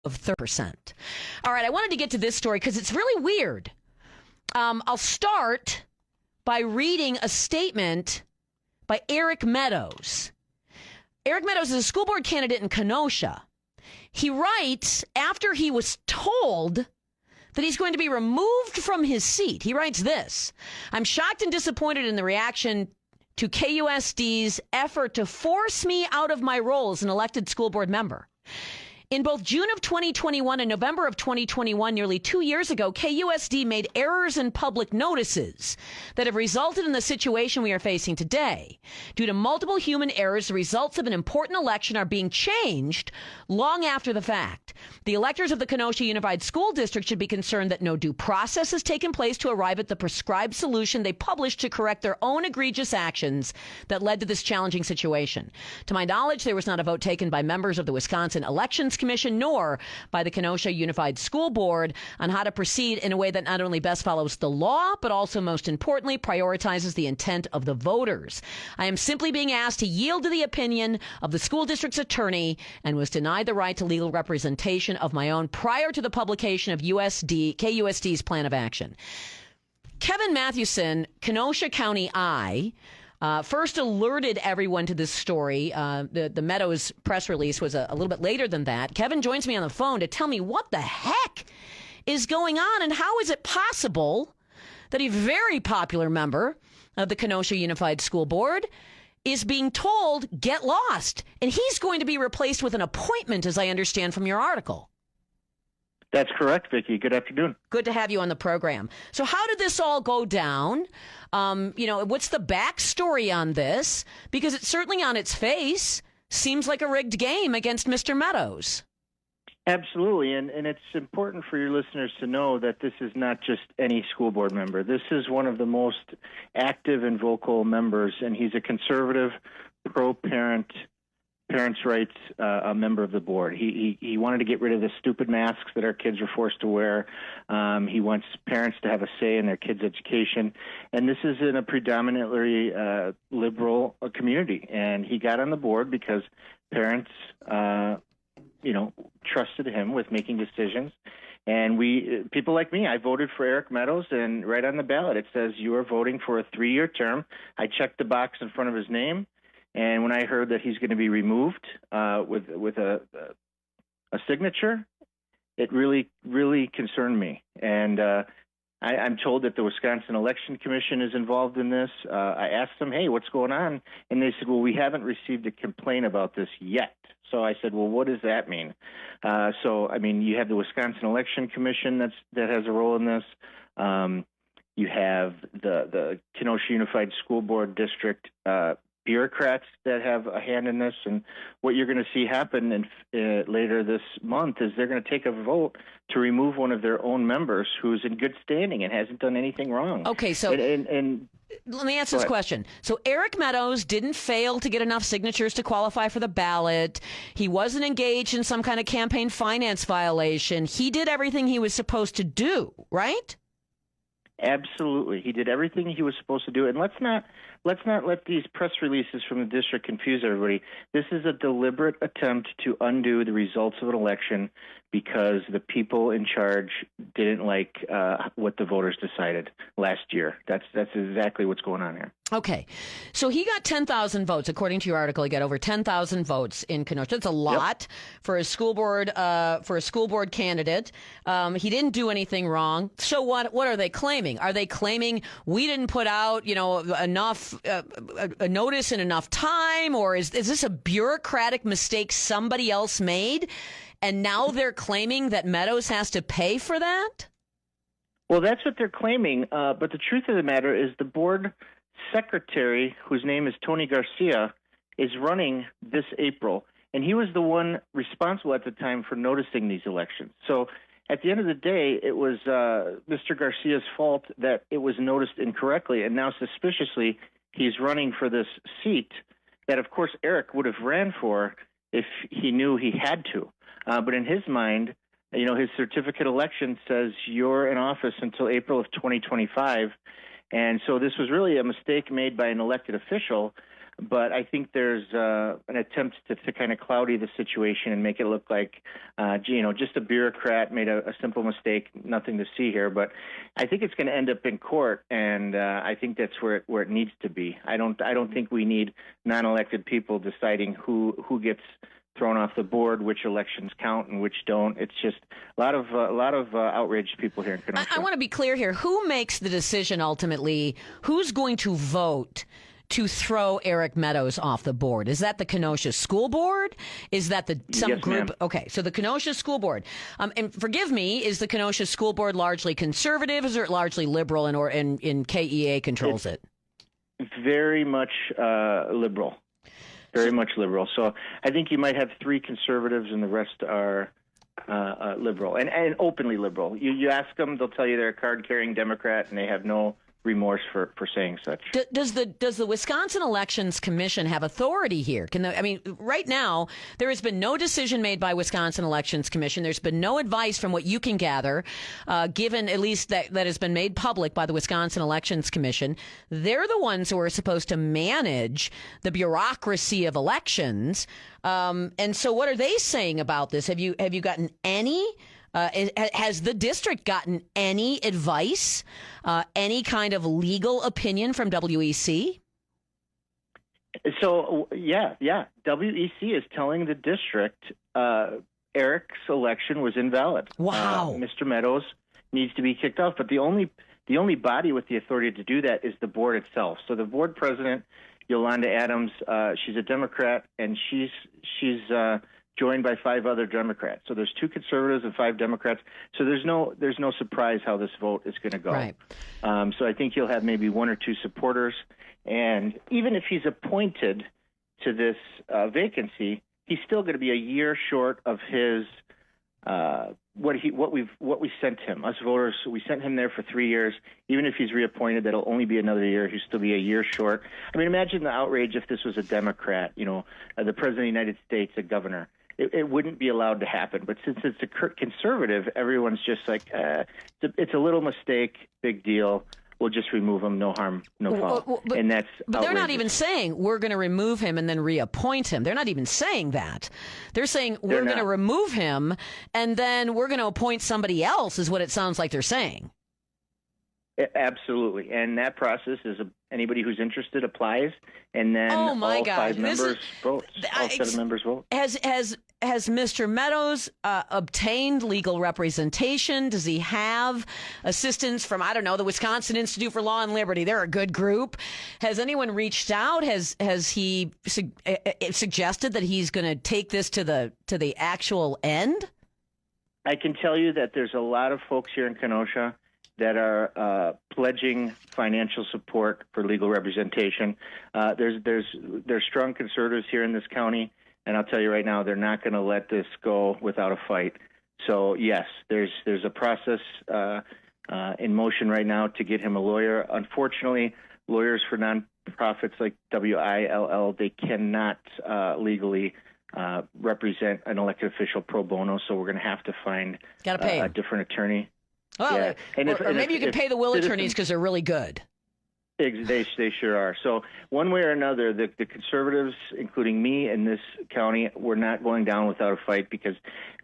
of 30%. All right, I wanted to get to this story because it's really weird. I'll start by reading a statement by Eric Meadows. Eric Meadows is a school board candidate in Kenosha. He writes, after he was told that he's going to be removed from his seat, he writes this: "I'm shocked and disappointed in the reaction to KUSD's effort to force me out of my role as an elected school board member. In both June of 2021 and November of 2021, nearly 2 years ago, KUSD made errors in public notices that have resulted in the situation we are facing today. Due to multiple human errors, the results of an important election are being changed long after the fact. The electors of the Kenosha Unified School District should be concerned that no due process has taken place to arrive at the prescribed solution they published to correct their own egregious actions that led to this challenging situation. To my knowledge, there was not a vote taken by members of the Wisconsin Elections Commission nor by the Kenosha Unified School Board on how to proceed in a way that not only best follows the law, but also, most importantly, prioritizes the intent of the voters. I am simply being asked to yield to the opinion of the school district's attorney and was denied the right to legal representation of my own prior to the publication of KUSD's plan of action." Kevin Mathewson, Kenosha County Eye, first alerted everyone to this story. The Meadows press release was a little bit later than that. Kevin joins me on the phone to tell me what the heck is going on and how is it possible that a very popular member of the Kenosha Unified School Board is being told, get lost, and he's going to be replaced with an appointment, as I understand from your article. That's correct, Vicki. Good afternoon. Good to have you on the program. So how did this all go down? What's the backstory on this? Because it certainly on its face seems like a rigged game against Mr. Meadows. Absolutely, and it's important for your listeners to know that this is not just any school board member. This is one of the most active and vocal members, and he's a conservative, pro-parent, parents' rights a member of the board. He wanted to get rid of the stupid masks that our kids are forced to wear. He wants parents to have a say in their kids' education, and this is in a predominantly liberal community. And he got on the board because parents trusted him with making decisions. And people like me, I voted for Eric Meadows, and right on the ballot it says you are voting for a 3-year term. I checked the box in front of his name, and when I heard that he's going to be removed with a signature, it really, really concerned me. And I'm told that the Wisconsin Election Commission is involved in this. I asked them, hey, what's going on? And they said, well, we haven't received a complaint about this yet. So I said, well, what does that mean? You have the Wisconsin Election Commission that has a role in this. You have the Kenosha Unified School Board District bureaucrats that have a hand in this, and what you're going to see happen later this month is they're going to take a vote to remove one of their own members who's in good standing and hasn't done anything wrong. Okay, so and let me answer this question. So Eric Meadows didn't fail to get enough signatures to qualify for the ballot. He wasn't engaged in some kind of campaign finance violation. He did everything he was supposed to do, right? Absolutely. He did everything he was supposed to do. And let's not let these press releases from the district confuse everybody. This is a deliberate attempt to undo the results of an election because the people in charge didn't like what the voters decided last year. That's exactly what's going on here. Okay. So he got 10,000 votes. According to your article, he got over 10,000 votes in Kenosha. That's a lot for a school board candidate. He didn't do anything wrong. So what are they claiming? Are they claiming we didn't put out, enough a notice in enough time, or is this a bureaucratic mistake somebody else made? And now they're claiming that Meadows has to pay for that? Well, that's what they're claiming. But the truth of the matter is the board secretary, whose name is Tony Garcia, is running this April. And he was the one responsible at the time for noticing these elections. So at the end of the day, it was Mr. Garcia's fault that it was noticed incorrectly. And now suspiciously, he's running for this seat that, of course, Eric would have ran for if he knew he had to. But in his mind, his certificate election says you're in office until April of 2025. And so this was really a mistake made by an elected official. but I think there's an attempt to kind of cloudy the situation and make it look like, just a bureaucrat made a simple mistake, nothing to see here. But I think it's going to end up in court, and I think that's where it needs to be. I don't think we need non-elected people deciding who gets thrown off the board, which elections count and which don't. It's just a lot of outraged people here in Kenosha. I want to be clear here. Who makes the decision ultimately? Who's going to vote to throw Eric Meadows off the board? Is that the Kenosha School Board? Is that some yes, group? Ma'am. Okay, so the Kenosha School Board. And forgive me, is the Kenosha School Board largely conservative? Or is it largely liberal, and KEA controls it? Very much liberal. Very much liberal. So I think you might have 3 conservatives and the rest are liberal and openly liberal. You ask them, they'll tell you they're a card-carrying Democrat, and they have no remorse for saying such. Does the Wisconsin Elections Commission have authority here? Right now, there has been no decision made by Wisconsin Elections Commission. There's been no advice from what you can gather, given at least that has been made public by the Wisconsin Elections Commission. They're the ones who are supposed to manage the bureaucracy of elections. And so what are they saying about this? Have you gotten any? Has the district gotten any advice, any kind of legal opinion from WEC? So, yeah. WEC is telling the district Eric's election was invalid. Wow. Mr. Meadows needs to be kicked off. But the only body with the authority to do that is the board itself. So the board president, Yolanda Adams, she's a Democrat, and she's joined by 5 other Democrats. So there's 2 conservatives and 5 Democrats. So there's no surprise how this vote is going to go. Right. So I think you'll have maybe 1 or 2 supporters. And even if he's appointed to this vacancy, he's still going to be a year short of his what we sent him. Us voters, we sent him there for 3 years. Even if he's reappointed, that'll only be another year. He'll still be a year short. I mean, imagine the outrage if this was a Democrat, the President of the United States, a governor. It wouldn't be allowed to happen. But since it's a conservative, everyone's just like, it's a little mistake, big deal. We'll just remove him, no harm, no foul. But and that's but they're not even saying we're going to remove him and then reappoint him. They're not even saying that. They're saying we're going to remove him and then we're going to appoint somebody else is what it sounds like they're saying. Absolutely. And that process is anybody who's interested applies, and then all 5 members vote. All 7 members vote. Has Mr. Meadows obtained legal representation? Does he have assistance from, the Wisconsin Institute for Law and Liberty? They're a good group. Has anyone reached out? Has he suggested that he's going to take this to the actual end? I can tell you that there's a lot of folks here in Kenosha that are pledging financial support for legal representation. There's strong conservatives here in this county, and I'll tell you right now, they're not going to let this go without a fight. So yes, there's a process in motion right now to get him a lawyer. Unfortunately, lawyers for nonprofits like WILL, they cannot legally represent an elected official pro bono. So we're going to have to find a different attorney. Well, yeah. or maybe you can pay the will attorneys because they're really good. They sure are. So one way or another, the conservatives, including me in this county, we're not going down without a fight because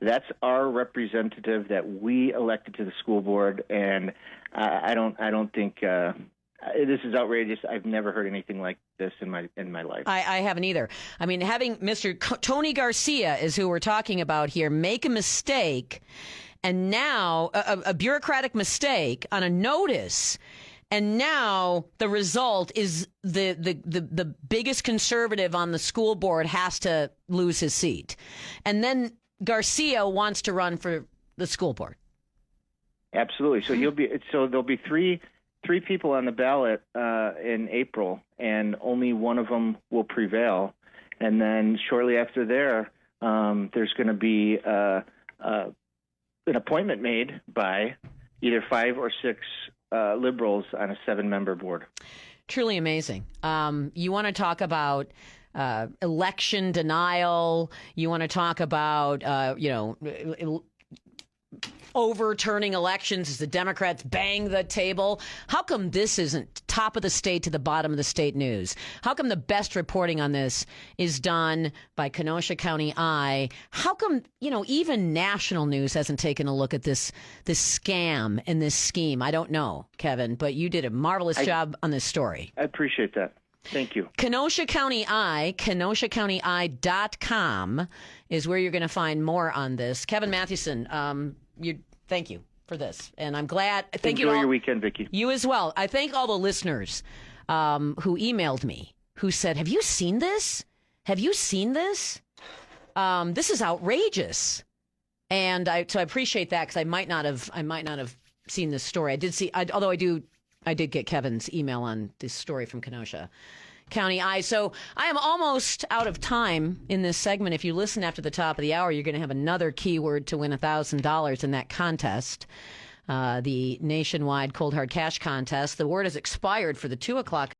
that's our representative that we elected to the school board. And I don't think this is outrageous. I've never heard anything like this in my life. I haven't either. I mean, having Mr. Tony Garcia is who we're talking about here make a mistake. And now a bureaucratic mistake on a notice, and now the result is the biggest conservative on the school board has to lose his seat, and then Garcia wants to run for the school board. Absolutely. So there'll be three people on the ballot in April, and only one of them will prevail, and then shortly after there's going to be an appointment made by either 5 or 6 liberals on a 7-member board. Truly amazing. You want to talk about election denial. You want to talk about, overturning elections as the Democrats bang the table. How come this isn't top of the state to the bottom of the state news? How come the best reporting on this is done by Kenosha County Eye? How come, even national news hasn't taken a look at this scam and this scheme? I don't know, Kevin, but you did a marvelous job on this story. I appreciate that. Thank you. Kenosha County Eye, KenoshaCountyEye.com is where you're going to find more on this. Kevin Mathewson, thank you for this. And I'm glad. Thank you. Enjoy your weekend, Vicki. You as well. I thank all the listeners who emailed me, who said, have you seen this? Have you seen this? This is outrageous. And so I appreciate that, because I might not have seen this story. I did see, although I did get Kevin's email on this story from Kenosha County Eye. So I am almost out of time in this segment. If you listen after the top of the hour, you're going to have another keyword to win $1,000 in that contest, the nationwide cold hard cash contest. The word has expired for the 2 o'clock